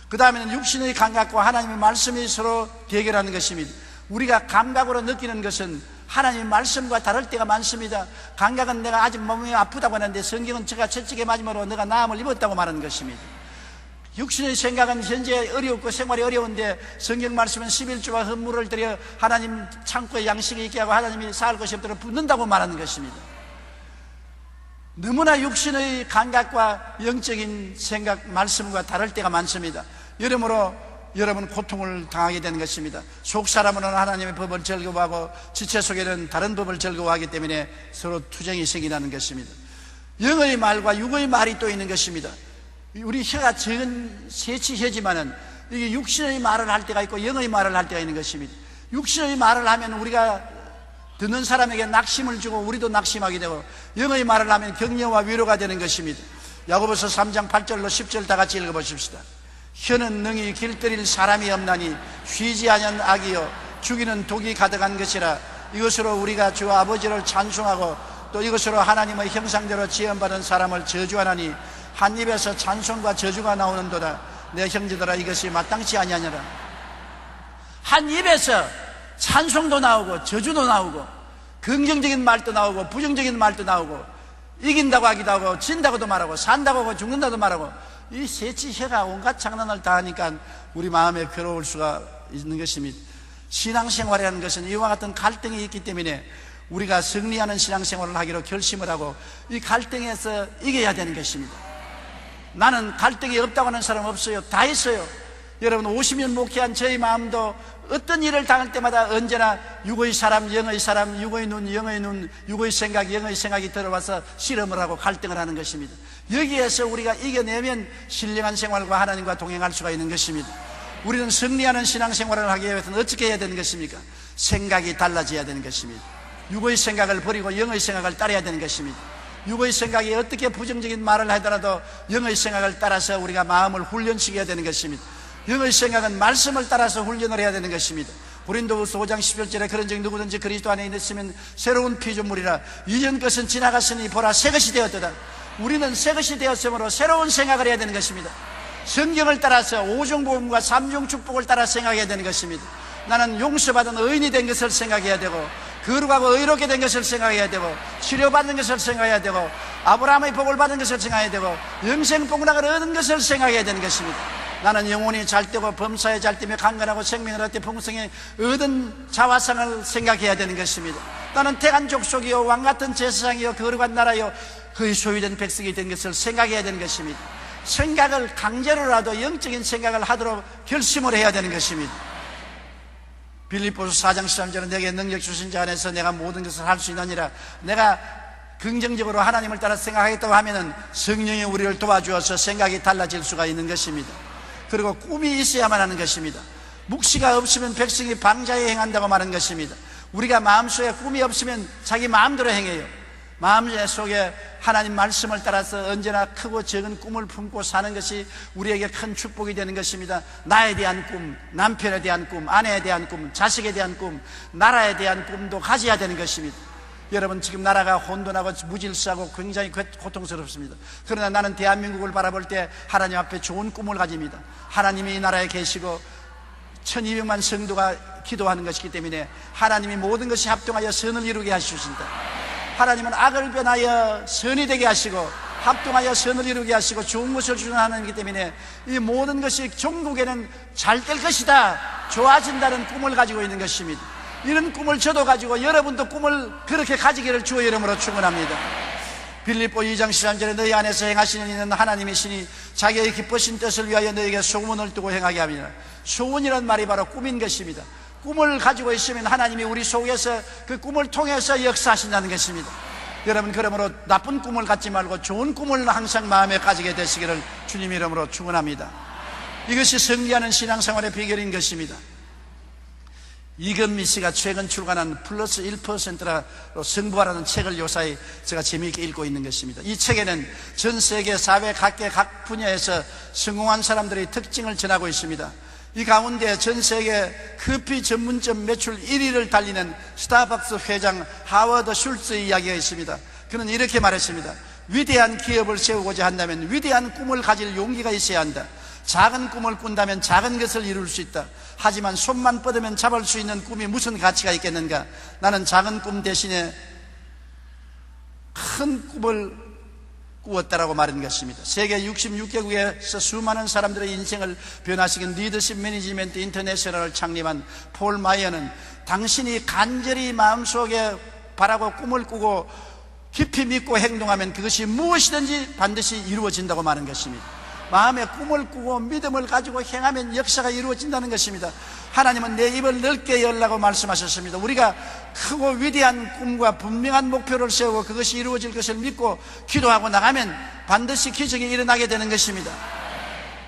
그 다음에는 육신의 감각과 하나님의 말씀이 서로 대결하는 것입니다. 우리가 감각으로 느끼는 것은 하나님의 말씀과 다를 때가 많습니다. 감각은 내가 아직 몸이 아프다고 하는데 성경은 제가 채찍에 맞음으로 내가 나음을 입었다고 말하는 것입니다. 육신의 생각은 현재 어렵고 생활이 어려운데 성경 말씀은 11조와 헌물을 드려 하나님 창고에 양식이 있게 하고 하나님이 살 것이 없도록 붓는다고 말하는 것입니다. 너무나 육신의 감각과 영적인 생각, 말씀과 다를 때가 많습니다. 여러모로 여러분 고통을 당하게 되는 것입니다. 속사람으로는 하나님의 법을 즐거워하고 지체 속에는 다른 법을 즐거워하기 때문에 서로 투쟁이 생기는 것입니다. 영의 말과 육의 말이 또 있는 것입니다. 우리 혀가 적은 세치혀지만은 이게 육신의 말을 할 때가 있고 영의 말을 할 때가 있는 것입니다. 육신의 말을 하면 우리가 듣는 사람에게 낙심을 주고 우리도 낙심하게 되고 영의 말을 하면 격려와 위로가 되는 것입니다. 야고보서 3장 8절로 10절 다 같이 읽어보십시다. 혀는 능히 길들일 사람이 없나니 쉬지 아니한 악이요 죽이는 독이 가득한 것이라. 이것으로 우리가 주 아버지를 찬송하고 또 이것으로 하나님의 형상대로 지음받은 사람을 저주하나니 한 입에서 찬송과 저주가 나오는도다. 내 형제들아 이것이 마땅치 아니하니라. 한 입에서 찬송도 나오고 저주도 나오고 긍정적인 말도 나오고 부정적인 말도 나오고 이긴다고 하기도 하고 진다고도 말하고 산다고 하고 죽는다고 말하고 이 세치 혀가 온갖 장난을 다 하니까 우리 마음에 괴로울 수가 있는 것입니다. 신앙생활이라는 것은 이와 같은 갈등이 있기 때문에 우리가 승리하는 신앙생활을 하기로 결심을 하고 이 갈등에서 이겨야 되는 것입니다. 나는 갈등이 없다고 하는 사람 없어요. 다 있어요. 여러분 50년 목회한 저희 마음도 어떤 일을 당할 때마다 언제나 육의 사람, 영의 사람, 육의 눈, 영의 눈, 육의 생각, 영의 생각이 들어와서 실험을 하고 갈등을 하는 것입니다. 여기에서 우리가 이겨내면 신령한 생활과 하나님과 동행할 수가 있는 것입니다. 우리는 승리하는 신앙생활을 하기 위해서는 어떻게 해야 되는 것입니까? 생각이 달라져야 되는 것입니다. 육의 생각을 버리고 영의 생각을 따라야 되는 것입니다. 육의 생각이 어떻게 부정적인 말을 하더라도 영의 생각을 따라서 우리가 마음을 훈련시켜야 되는 것입니다. 영의 생각은 말씀을 따라서 훈련을 해야 되는 것입니다. 고린도후서 5장 11절에 그런즉 누구든지 그리스도 안에 있으면 새로운 피조물이라. 이전 것은 지나갔으니 보라 새 것이 되었도다. 우리는 새 것이 되었으므로 새로운 생각을 해야 되는 것입니다. 성경을 따라서 오종복음과 삼종 축복을 따라 생각해야 되는 것입니다. 나는 용서받은 의인이 된 것을 생각해야 되고 거룩하고 의롭게 된 것을 생각해야 되고 치료받는 것을 생각해야 되고 아브라함의 복을 받은 것을 생각해야 되고 영생복락을 얻은 것을 생각해야 되는 것입니다. 나는 영혼이 잘되고 범사에 잘되며 강건하고 생명을 얻되 풍성히 얻은 자화상을 생각해야 되는 것입니다. 나는 태간 족속이요 왕같은 제사장이요 거룩한 나라요 그의 소유된 백성이 된 것을 생각해야 되는 것입니다. 생각을 강제로라도 영적인 생각을 하도록 결심을 해야 되는 것입니다. 빌립보서 4장 13절은 내게 능력 주신 자 안에서 내가 모든 것을 할 수 있느니라. 내가 긍정적으로 하나님을 따라 생각하겠다고 하면은 성령이 우리를 도와주어서 생각이 달라질 수가 있는 것입니다. 그리고 꿈이 있어야만 하는 것입니다. 묵시가 없으면 백성이 방자에 행한다고 말한 것입니다. 우리가 마음속에 꿈이 없으면 자기 마음대로 행해요. 마음속에 하나님 말씀을 따라서 언제나 크고 적은 꿈을 품고 사는 것이 우리에게 큰 축복이 되는 것입니다. 나에 대한 꿈, 남편에 대한 꿈, 아내에 대한 꿈, 자식에 대한 꿈, 나라에 대한 꿈도 가져야 되는 것입니다. 여러분, 지금 나라가 혼돈하고 무질서하고 굉장히 고통스럽습니다. 그러나 나는 대한민국을 바라볼 때 하나님 앞에 좋은 꿈을 가집니다. 하나님이 이 나라에 계시고 1200만 성도가 기도하는 것이기 때문에 하나님이 모든 것이 합동하여 선을 이루게 하시신다. 하나님은 악을 변하여 선이 되게 하시고 합동하여 선을 이루게 하시고 좋은 것을 주는 하나님이기 때문에 이 모든 것이 종국에는 잘 될 것이다, 좋아진다는 꿈을 가지고 있는 것입니다. 이런 꿈을 저도 가지고 여러분도 꿈을 그렇게 가지기를 주의 이름으로 축원합니다. 빌립보 2장 13절에 너희 안에서 행하시는 이는 하나님이시니 자기의 기쁘신 뜻을 위하여 너희에게 소원을 두고 행하게 합니다. 소원이란 말이 바로 꿈인 것입니다. 꿈을 가지고 있으면 하나님이 우리 속에서 그 꿈을 통해서 역사하신다는 것입니다. 여러분, 그러므로 나쁜 꿈을 갖지 말고 좋은 꿈을 항상 마음에 가지게 되시기를 주님 이름으로 축원합니다. 이것이 승리하는 신앙생활의 비결인 것입니다. 이건미 씨가 최근 출간한 플러스 1%로 승부하라는 책을 요사이 제가 재미있게 읽고 있는 것입니다. 이 책에는 전 세계 사회 각 분야에서 성공한 사람들의 특징을 전하고 있습니다. 이 가운데 전 세계 커피 전문점 매출 1위를 달리는 스타벅스 회장 하워드 슐츠의 이야기가 있습니다. 그는 이렇게 말했습니다. 위대한 기업을 세우고자 한다면 위대한 꿈을 가질 용기가 있어야 한다. 작은 꿈을 꾼다면 작은 것을 이룰 수 있다. 하지만 손만 뻗으면 잡을 수 있는 꿈이 무슨 가치가 있겠는가? 나는 작은 꿈 대신에 큰 꿈을 꾸었다라고 말한 것입니다. 세계 66개국에서 수많은 사람들의 인생을 변화시킨 리더십 매니지먼트 인터내셔널을 창립한 폴 마이어는 당신이 간절히 마음속에 바라고 꿈을 꾸고 깊이 믿고 행동하면 그것이 무엇이든지 반드시 이루어진다고 말한 것입니다. 마음에 꿈을 꾸고 믿음을 가지고 행하면 역사가 이루어진다는 것입니다. 하나님은 내 입을 넓게 열라고 말씀하셨습니다. 우리가 크고 위대한 꿈과 분명한 목표를 세우고 그것이 이루어질 것을 믿고 기도하고 나가면 반드시 기적이 일어나게 되는 것입니다.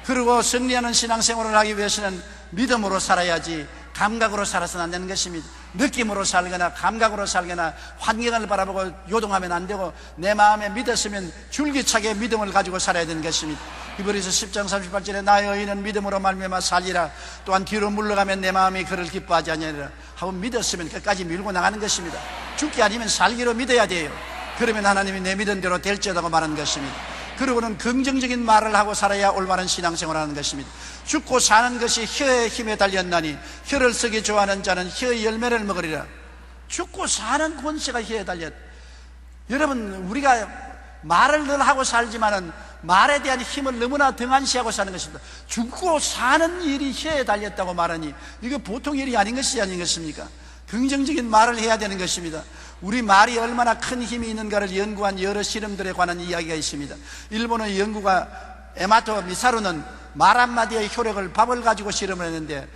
그리고 승리하는 신앙생활을 하기 위해서는 믿음으로 살아야지 감각으로 살아서는 안 되는 것입니다. 느낌으로 살거나 감각으로 살거나 환경을 바라보고 요동하면 안 되고 내 마음에 믿었으면 줄기차게 믿음을 가지고 살아야 되는 것입니다. 히브리서 10장 38절에 나의 의인은 믿음으로 말미암아 살리라. 또한 뒤로 물러가면 내 마음이 그를 기뻐하지 아니하리라 하고 믿었으면 끝까지 밀고 나가는 것입니다. 죽기 아니면 살기로 믿어야 돼요. 그러면 하나님이 내 믿은 대로 될지어다고 말하는 것입니다. 그리고는 긍정적인 말을 하고 살아야 올바른 신앙생활을 하는 것입니다. 죽고 사는 것이 혀의 힘에 달렸나니 혀를 쓰기 좋아하는 자는 혀의 열매를 먹으리라. 죽고 사는 권세가 혀에 달렸. 여러분, 우리가 말을 늘 하고 살지만은 말에 대한 힘을 너무나 등한시하고 사는 것입니다. 죽고 사는 일이 혀에 달렸다고 말하니 이거 보통 일이 아닌 것이 아니겠습니까? 긍정적인 말을 해야 되는 것입니다. 우리 말이 얼마나 큰 힘이 있는가를 연구한 여러 실험들에 관한 이야기가 있습니다. 일본의 연구가 에마토 미사루는 말 한마디의 효력을 밥을 가지고 실험을 했는데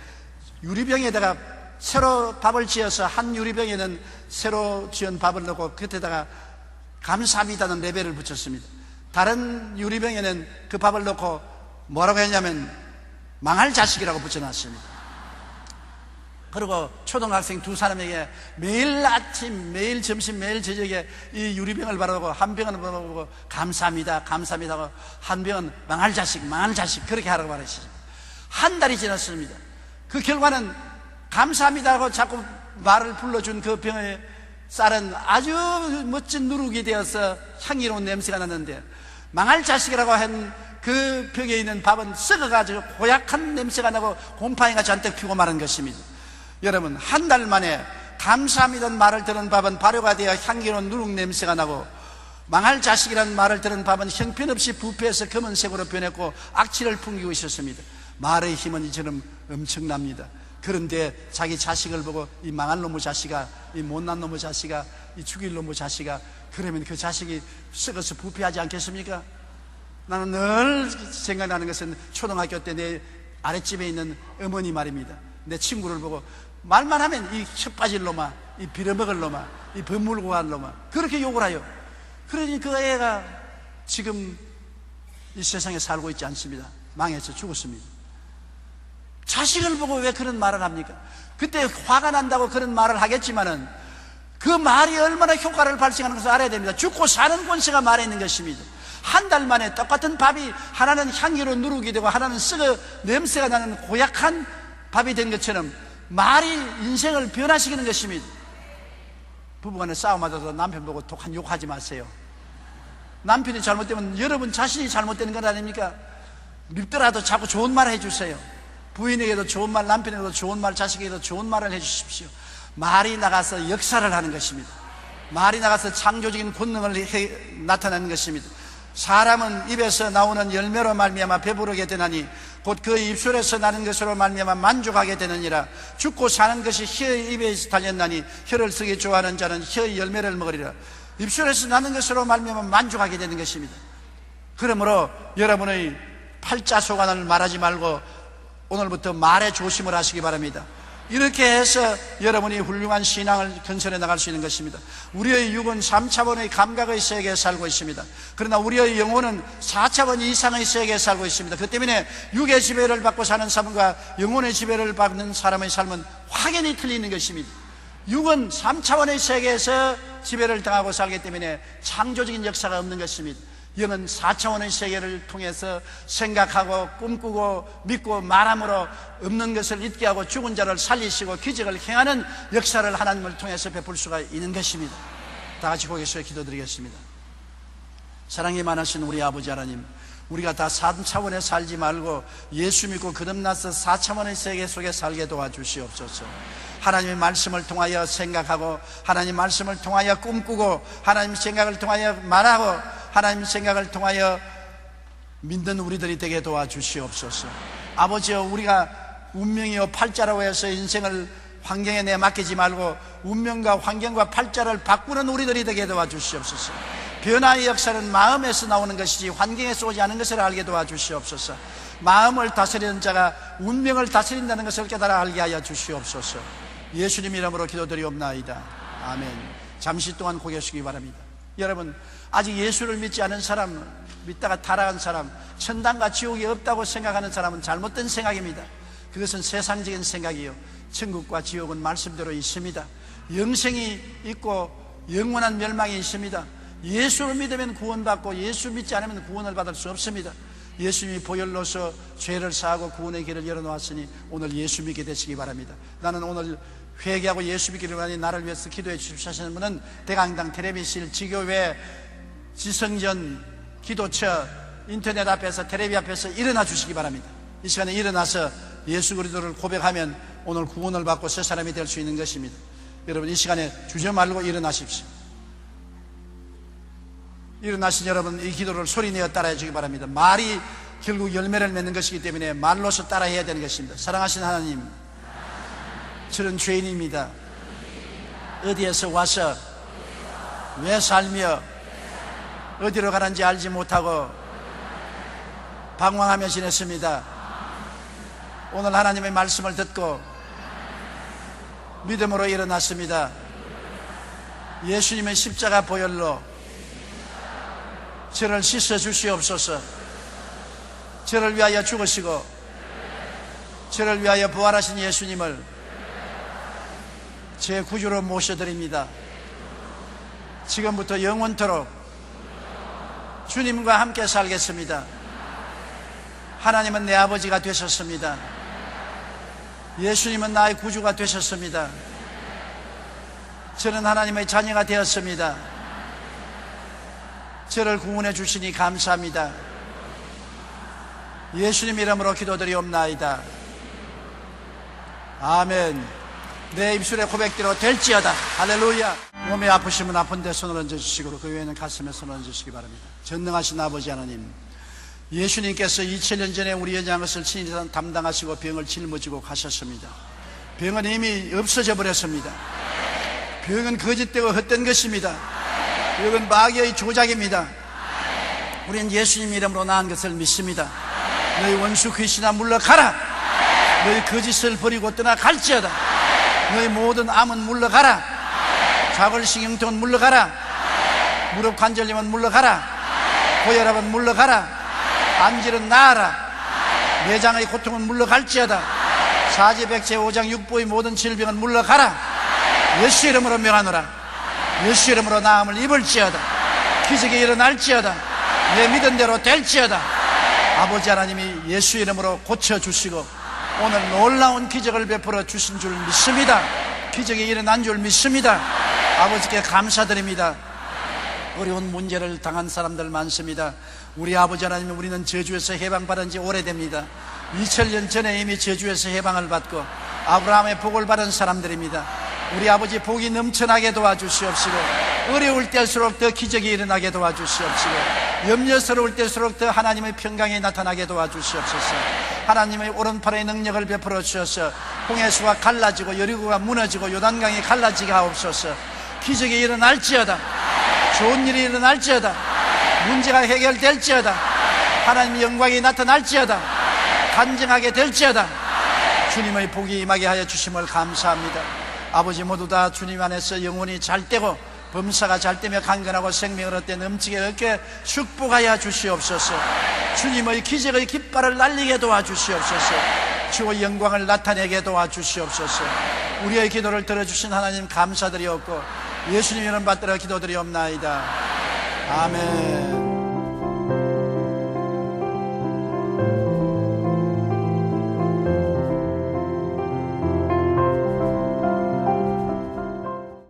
유리병에다가 새로 밥을 지어서 한 유리병에는 새로 지은 밥을 넣고 그때다가 감사합니다는 레벨을 붙였습니다. 다른 유리병에는 그 밥을 넣고 뭐라고 했냐면 망할 자식이라고 붙여놨습니다. 그리고 초등학생 두 사람에게 매일 아침, 매일 점심, 매일 저녁에 이 유리병을 바라보고 한 병은 바라보고 감사합니다, 감사합니다 하고 한 병은 망할 자식, 망할 자식 그렇게 하라고 말했습니다. 한 달이 지났습니다. 그 결과는 감사합니다 하고 자꾸 말을 불러준 그 병의 쌀은 아주 멋진 누룩이 되어서 향기로운 냄새가 났는데 망할 자식이라고 한 그 벽에 있는 밥은 썩어가지고 고약한 냄새가 나고 곰팡이가 잔뜩 피고 마른 것입니다. 여러분, 한 달 만에 감사합니다는 말을 들은 밥은 발효가 되어 향기로운 누룩 냄새가 나고 망할 자식이라는 말을 들은 밥은 형편없이 부패해서 검은색으로 변했고 악취를 풍기고 있었습니다. 말의 힘은 이처럼 엄청납니다. 그런데 자기 자식을 보고 이 망할 놈의 자식아, 이 못난 놈의 자식아, 이 죽일 놈의 자식아, 그러면 그 자식이 썩어서 부패하지 않겠습니까? 나는 늘 생각나는 것은 초등학교 때 내 아랫집에 있는 어머니 말입니다. 내 친구를 보고 말만 하면 이 혀 빠질 놈아, 이 빌어먹을 놈아, 이 범물고 할 놈아 그렇게 욕을 해요. 그러니 그 애가 지금 이 세상에 살고 있지 않습니다. 망해서 죽었습니다. 자식을 보고 왜 그런 말을 합니까? 그때 화가 난다고 그런 말을 하겠지만은 그 말이 얼마나 효과를 발생하는 것을 알아야 됩니다. 죽고 사는 권세가 말에 있는 것입니다. 한 달 만에 똑같은 밥이 하나는 향기로 누룩이 되고 하나는 썩어 냄새가 나는 고약한 밥이 된 것처럼 말이 인생을 변화시키는 것입니다. 부부간에 싸움하다가 남편 보고 독한 욕하지 마세요. 남편이 잘못되면 여러분 자신이 잘못되는 건 아닙니까? 밉더라도 자꾸 좋은 말 해주세요. 부인에게도 좋은 말, 남편에게도 좋은 말, 자식에게도 좋은 말을 해주십시오. 말이 나가서 역사를 하는 것입니다. 말이 나가서 창조적인 권능을 나타내는 것입니다. 사람은 입에서 나오는 열매로 말미암아 배부르게 되나니 곧 그 입술에서 나는 것으로 말미암아 만족하게 되느니라. 죽고 사는 것이 혀의 입에 달렸나니 혀를 쓰기 좋아하는 자는 혀의 열매를 먹으리라. 입술에서 나는 것으로 말미암아 만족하게 되는 것입니다. 그러므로 여러분의 팔자소관을 말하지 말고 오늘부터 말에 조심을 하시기 바랍니다. 이렇게 해서 여러분이 훌륭한 신앙을 건설해 나갈 수 있는 것입니다. 우리의 육은 3차원의 감각의 세계에 살고 있습니다. 그러나 우리의 영혼은 4차원 이상의 세계에 살고 있습니다. 그 때문에 육의 지배를 받고 사는 삶과 영혼의 지배를 받는 사람의 삶은 확연히 틀리는 것입니다. 육은 3차원의 세계에서 지배를 당하고 살기 때문에 창조적인 역사가 없는 것입니다. 영은 4차원의 세계를 통해서 생각하고 꿈꾸고 믿고 말함으로 없는 것을 잊게 하고 죽은 자를 살리시고 기적을 행하는 역사를 하나님을 통해서 베풀 수가 있는 것입니다. 다 같이 고개서 기도드리겠습니다. 사랑이 많으신 우리 아버지 하나님, 우리가 다 3차원에 살지 말고 예수 믿고 거듭나서 4차원의 세계 속에 살게 도와주시옵소서. 하나님의 말씀을 통하여 생각하고 하나님 말씀을 통하여 꿈꾸고 하나님 생각을 통하여 말하고 하나님 생각을 통하여 믿는 우리들이 되게 도와주시옵소서. 아버지여, 우리가 운명이요 팔자라고 해서 인생을 환경에 내 맡기지 말고 운명과 환경과 팔자를 바꾸는 우리들이 되게 도와주시옵소서. 변화의 역사는 마음에서 나오는 것이지 환경에서 오지 않은 것을 알게 도와주시옵소서. 마음을 다스리는 자가 운명을 다스린다는 것을 깨달아 알게 하여 주시옵소서. 예수님 이름으로 기도드리옵나이다. 아멘. 잠시 동안 고개 숙이기 바랍니다. 여러분, 아직 예수를 믿지 않은 사람, 믿다가 타락한 사람, 천당과 지옥이 없다고 생각하는 사람은 잘못된 생각입니다. 그것은 세상적인 생각이요, 천국과 지옥은 말씀대로 있습니다. 영생이 있고 영원한 멸망이 있습니다. 예수를 믿으면 구원받고 예수 믿지 않으면 구원을 받을 수 없습니다. 예수님이 보혈로서 죄를 사하고 구원의 길을 열어놓았으니 오늘 예수 믿게 되시기 바랍니다. 나는 오늘 회개하고 예수 믿기를 원하니 나를 위해서 기도해 주십시오 하시는 분은 대강당, 텔레비실, 지교회, 지성전, 기도처, 인터넷 앞에서, 텔레비 앞에서 일어나 주시기 바랍니다. 이 시간에 일어나서 예수 그리스도를 고백하면 오늘 구원을 받고 새 사람이 될 수 있는 것입니다. 여러분, 이 시간에 주저 말고 일어나십시오. 일어나신 여러분, 이 기도를 소리내어 따라해 주기 바랍니다. 말이 결국 열매를 맺는 것이기 때문에 말로서 따라해야 되는 것입니다. 사랑하신 하나님, 저는 죄인입니다. 어디에서 와서 왜 살며 어디로 가는지 알지 못하고 방황하며 지냈습니다. 오늘 하나님의 말씀을 듣고 믿음으로 일어났습니다. 예수님의 십자가 보혈로 저를 씻어 주시옵소서. 저를 위하여 죽으시고 저를 위하여 부활하신 예수님을 제 구주로 모셔드립니다. 지금부터 영원토록 주님과 함께 살겠습니다. 하나님은 내 아버지가 되셨습니다. 예수님은 나의 구주가 되셨습니다. 저는 하나님의 자녀가 되었습니다. 저를 구원해 주시니 감사합니다. 예수님 이름으로 기도드리옵나이다. 아멘. 내 입술의 고백대로 될지어다. 할렐루야. 몸이 아프시면 아픈 데 손을 얹어주시고 그 외에는 가슴에 손을 얹으시기 바랍니다. 전능하신 아버지 하나님, 예수님께서 2000년 전에 우리의 것을 친히 담당하시고 병을 짊어지고 가셨습니다. 병은 이미 없어져 버렸습니다. 병은 거짓되고 헛된 것입니다. 병은 마귀의 조작입니다. 우리는 예수님 이름으로 나은 것을 믿습니다. 너희 원수 귀신아 물러가라. 너희 거짓을 버리고 떠나갈지어다. 너희 모든 암은 물러가라. 자골신경통은 물러가라. 무릎 관절염은 물러가라. 고혈압은 물러가라. 암질은 나아라. 내장의 고통은 물러갈지어다. 사지백제 5장 6부의 모든 질병은 물러가라. 예수 이름으로 명하노라. 예수 이름으로 나음을 입을지어다. 기적이 일어날지어다. 내 믿은 대로 될지어다. 아버지 하나님이 예수 이름으로 고쳐주시고 오늘 놀라운 기적을 베풀어 주신 줄 믿습니다. 기적이 일어난 줄 믿습니다. 아버지께 감사드립니다. 어려운 문제를 당한 사람들 많습니다. 우리 아버지 하나님, 우리는 저주에서 해방받은 지 오래됩니다. 2000년 전에 이미 저주에서 해방을 받고 아브라함의 복을 받은 사람들입니다. 우리 아버지 복이 넘쳐나게 도와주시옵시고 어려울 때일수록 더 기적이 일어나게 도와주시옵시고 염려스러울 때일수록 더 하나님의 평강이 나타나게 도와주시옵소서. 하나님의 오른팔의 능력을 베풀어 주셔서 홍해수가 갈라지고 여리고가 무너지고 요단강이 갈라지게 하옵소서. 기적이 일어날지어다. 좋은 일이 일어날지어다. 문제가 해결될지어다. 하나님의 영광이 나타날지어다. 간증하게 될지어다. 주님의 복이 임하게 하여 주심을 감사합니다. 아버지, 모두 다 주님 안에서 영혼이 잘되고 범사가 잘되며 강건하고 생명을 얻되 넘치게 얻게 축복하여 주시옵소서. 주님의 기적의 깃발을 날리게 도와주시옵소서. 주의 영광을 나타내게 도와주시옵소서. 우리의 기도를 들어주신 하나님 감사드리옵고 예수님 이름 받들어 기도드리옵나이다. 아멘.